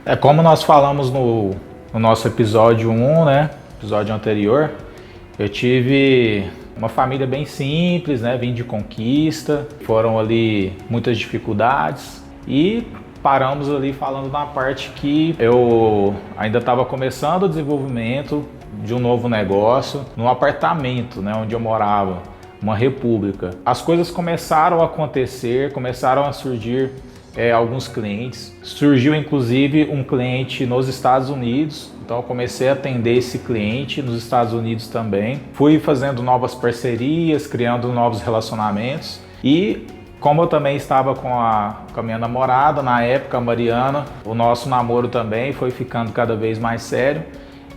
É como nós falamos no nosso episódio 1, né? Episódio anterior, eu tive uma família bem simples, né? Vim de conquista, foram ali muitas dificuldades e paramos ali falando na parte que eu ainda estava começando o desenvolvimento de um novo negócio no apartamento, né? Onde eu morava, uma república. As coisas começaram a acontecer, começaram a surgir alguns clientes. Surgiu inclusive um cliente nos Estados Unidos, então eu comecei a atender esse cliente nos Estados Unidos também. Fui fazendo novas parcerias, criando novos relacionamentos e como eu também estava com a minha namorada na época, a Mariana, o nosso namoro também foi ficando cada vez mais sério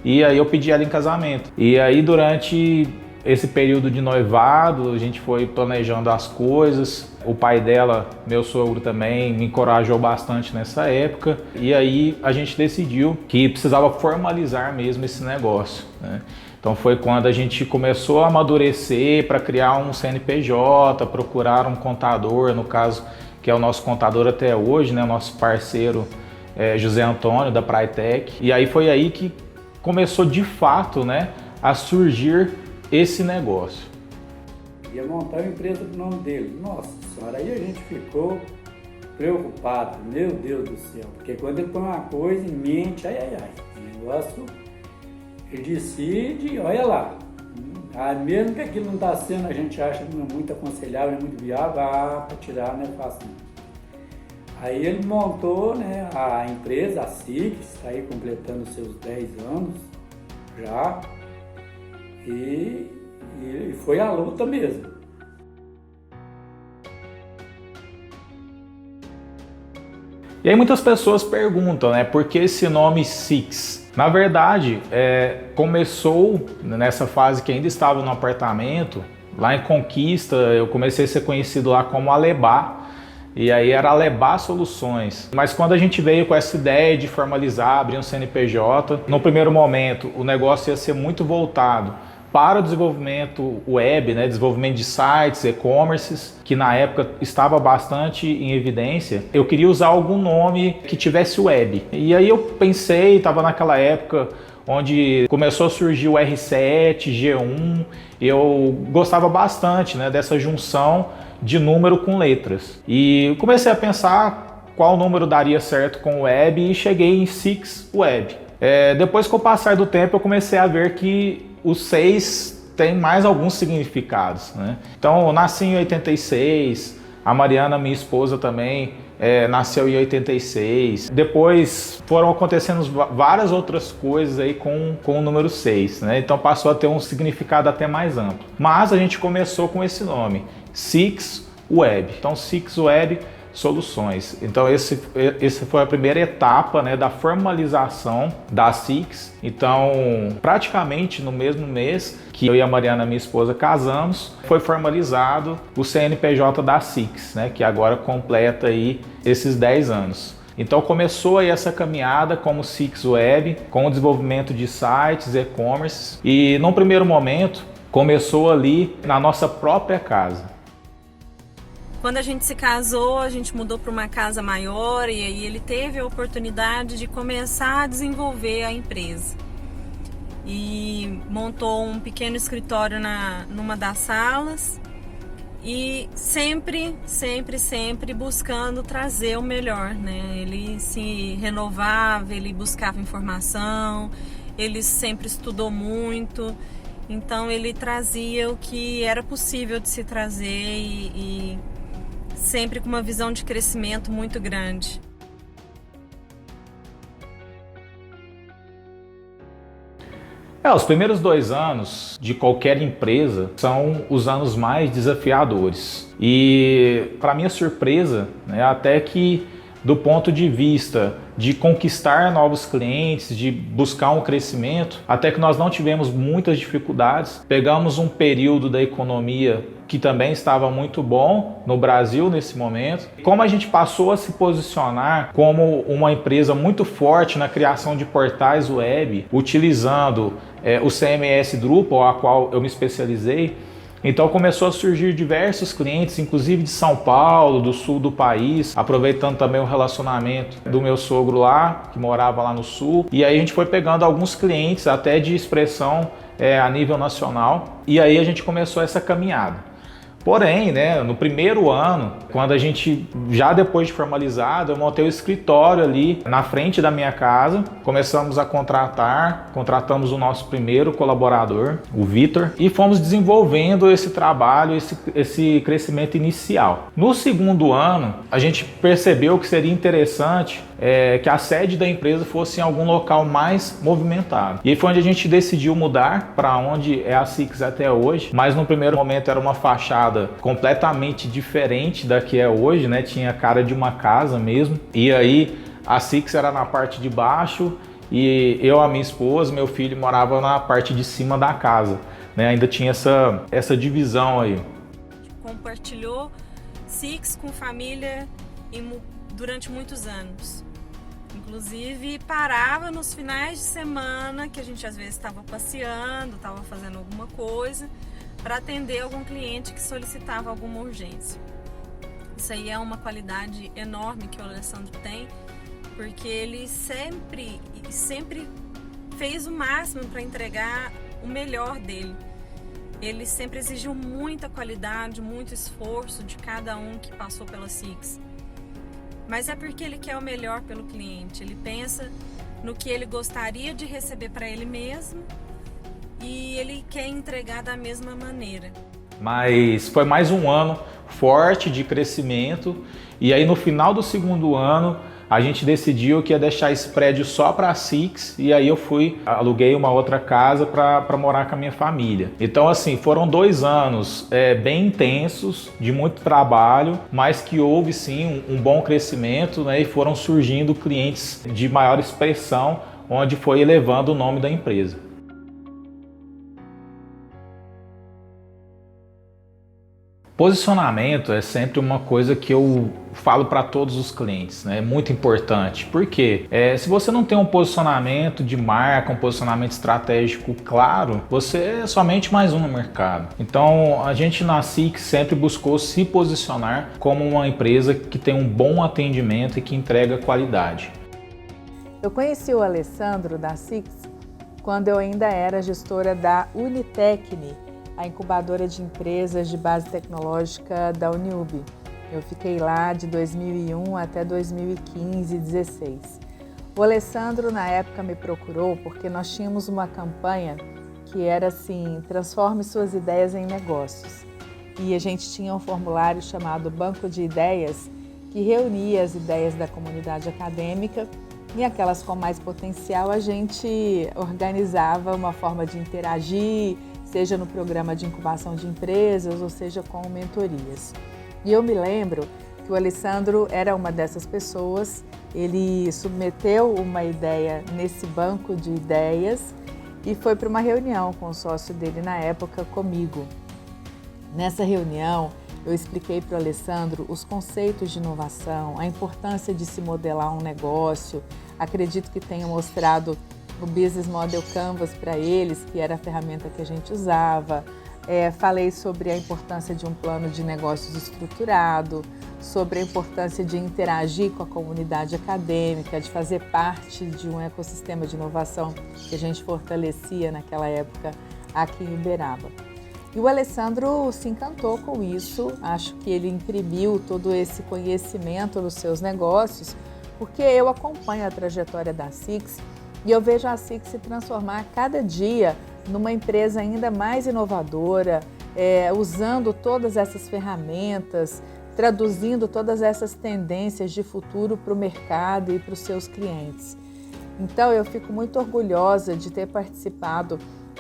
e aí eu pedi ela em casamento. E aí durante esse período de noivado, a gente foi planejando as coisas. O pai dela, meu sogro também, me encorajou bastante nessa época. E aí a gente decidiu que precisava formalizar mesmo esse negócio, né? Então foi quando a gente começou a amadurecer para criar um CNPJ, procurar um contador, no caso, que é o nosso contador até hoje, né? O nosso parceiro José Antônio, da Praitec. E aí foi aí que começou de fato, né, a surgir esse negócio. Ia montar uma empresa com o nome dele. Nossa senhora, aí a gente ficou preocupado, meu Deus do céu, porque quando ele põe uma coisa em mente, o negócio, ele decide, olha lá. Mesmo que aquilo não está sendo, a gente acha que não é muito aconselhável, não é muito viável, para tirar não é fácil. Aí ele montou, né, a empresa, a SIX, está aí completando seus 10 anos já. E foi a luta mesmo. E aí muitas pessoas perguntam, né, por que esse nome Six? Na verdade, começou nessa fase que ainda estava no apartamento, lá em Conquista, eu comecei a ser conhecido lá como Alebá. E aí era Alebá Soluções. Mas quando a gente veio com essa ideia de formalizar, abrir um CNPJ, no primeiro momento o negócio ia ser muito voltado para o desenvolvimento web, né, desenvolvimento de sites, e-commerces, que na época estava bastante em evidência. Eu queria usar algum nome que tivesse web. E aí eu pensei, estava naquela época onde começou a surgir o R7, G1, eu gostava bastante, né, dessa junção de número com letras. E comecei a pensar qual número daria certo com o web e cheguei em Six Web. Depois, com o passar do tempo, eu comecei a ver que o 6 tem mais alguns significados, né? Então, eu nasci em 86, a Mariana, minha esposa, também nasceu em 86. Depois foram acontecendo várias outras coisas aí com o número 6, né? Então passou a ter um significado até mais amplo. Mas a gente começou com esse nome, Six Web. Então Six Web Soluções. Então esse foi a primeira etapa, né, da formalização da Six. Então praticamente no mesmo mês que eu e a Mariana, minha esposa, casamos, foi formalizado o CNPJ da Six, né, que agora completa aí esses 10 anos. Então começou aí essa caminhada como Six Web, com o desenvolvimento de sites, e-commerce, e num primeiro momento começou ali na nossa própria casa. Quando a gente se casou, a gente mudou para uma casa maior e aí ele teve a oportunidade de começar a desenvolver a empresa. E montou um pequeno escritório numa das salas e sempre buscando trazer o melhor, né? Ele se renovava, ele buscava informação, ele sempre estudou muito, então ele trazia o que era possível de se trazer e sempre com uma visão de crescimento muito grande. Os primeiros 2 anos de qualquer empresa são os anos mais desafiadores. E, para minha surpresa, né, até que do ponto de vista de conquistar novos clientes, de buscar um crescimento, até que nós não tivemos muitas dificuldades. Pegamos um período da economia que também estava muito bom no Brasil nesse momento. Como a gente passou a se posicionar como uma empresa muito forte na criação de portais web, utilizando o CMS Drupal, a qual eu me especializei, Então começou a surgir diversos clientes, inclusive de São Paulo, do sul do país, aproveitando também o relacionamento do meu sogro lá, que morava lá no sul. E aí a gente foi pegando alguns clientes até de expressão a nível nacional, e aí a gente começou essa caminhada. Porém, né, no primeiro ano, quando a gente, já depois de formalizado, eu montei o escritório ali na frente da minha casa, começamos a contratamos o nosso primeiro colaborador, o Vitor, e fomos desenvolvendo esse trabalho, esse crescimento inicial. No segundo ano, a gente percebeu que seria interessante que a sede da empresa fosse em algum local mais movimentado. E aí foi onde a gente decidiu mudar para onde é a Six até hoje, mas no primeiro momento era uma fachada completamente diferente da que é hoje, né? Tinha cara de uma casa mesmo. E aí a Six era na parte de baixo e eu, a minha esposa, meu filho morava na parte de cima da casa, né? Ainda tinha essa divisão aí. Compartilhou Six com família durante muitos anos. Inclusive parava nos finais de semana, que a gente às vezes estava passeando, estava fazendo alguma coisa, para atender algum cliente que solicitava alguma urgência. Isso aí é uma qualidade enorme que o Alessandro tem, porque ele sempre fez o máximo para entregar o melhor dele. Ele sempre exigiu muita qualidade, muito esforço de cada um que passou pela Six. Mas é porque ele quer o melhor pelo cliente. Ele pensa no que ele gostaria de receber para ele mesmo e ele quer entregar da mesma maneira. Mas foi mais um ano forte de crescimento e aí no final do segundo ano a gente decidiu que ia deixar esse prédio só para a Six e aí eu aluguei uma outra casa para morar com a minha família. Então assim, foram 2 anos bem intensos, de muito trabalho, mas que houve sim um bom crescimento, né, e foram surgindo clientes de maior expressão, onde foi elevando o nome da empresa. Posicionamento é sempre uma coisa que eu falo para todos os clientes, né? É muito importante. Por quê? Se você não tem um posicionamento de marca, um posicionamento estratégico claro, você é somente mais um no mercado. Então, a gente na Six sempre buscou se posicionar como uma empresa que tem um bom atendimento e que entrega qualidade. Eu conheci o Alessandro da Six quando eu ainda era gestora da Unitecne, a incubadora de empresas de base tecnológica da Uniub. Eu fiquei lá de 2001 até 2015, 2016. O Alessandro, na época, me procurou porque nós tínhamos uma campanha que era assim, transforme suas ideias em negócios. E a gente tinha um formulário chamado Banco de Ideias, que reunia as ideias da comunidade acadêmica e aquelas com mais potencial a gente organizava uma forma de interagir, seja no programa de incubação de empresas ou seja com mentorias. E eu me lembro que o Alessandro era uma dessas pessoas, ele submeteu uma ideia nesse banco de ideias e foi para uma reunião com o sócio dele na época comigo. Nessa reunião eu expliquei para o Alessandro os conceitos de inovação, a importância de se modelar um negócio, acredito que tenha mostrado o Business Model Canvas para eles, que era a ferramenta que a gente usava. Falei sobre a importância de um plano de negócios estruturado, sobre a importância de interagir com a comunidade acadêmica, de fazer parte de um ecossistema de inovação que a gente fortalecia naquela época aqui em Uberaba. E o Alessandro se encantou com isso, acho que ele imprimiu todo esse conhecimento nos seus negócios, porque eu acompanho a trajetória da Six e eu vejo a Six se transformar a cada dia numa empresa ainda mais inovadora, usando todas essas ferramentas, traduzindo todas essas tendências de futuro para o mercado e para os seus clientes. Então eu fico muito orgulhosa de ter participado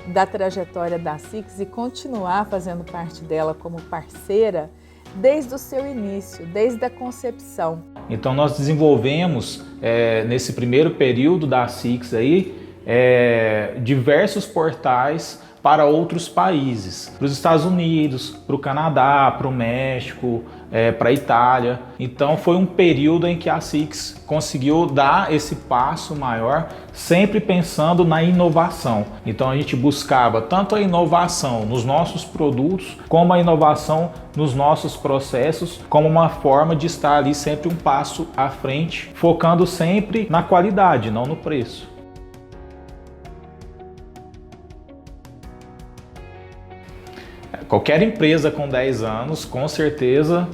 da trajetória da Six e continuar fazendo parte dela como parceira desde o seu início, desde a concepção. Então nós desenvolvemos nesse primeiro período da Six aí diversos portais para outros países, para os Estados Unidos, para o Canadá, para o México, para a Itália. Então foi um período em que a Six conseguiu dar esse passo maior, sempre pensando na inovação. Então a gente buscava tanto a inovação nos nossos produtos, como a inovação nos nossos processos, como uma forma de estar ali sempre um passo à frente, focando sempre na qualidade, não no preço. Qualquer empresa com 10 anos, com certeza,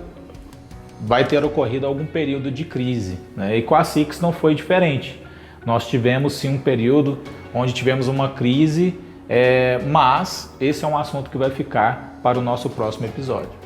vai ter ocorrido algum período de crise, né? E com a Six não foi diferente. Nós tivemos sim um período onde tivemos uma crise, mas esse é um assunto que vai ficar para o nosso próximo episódio.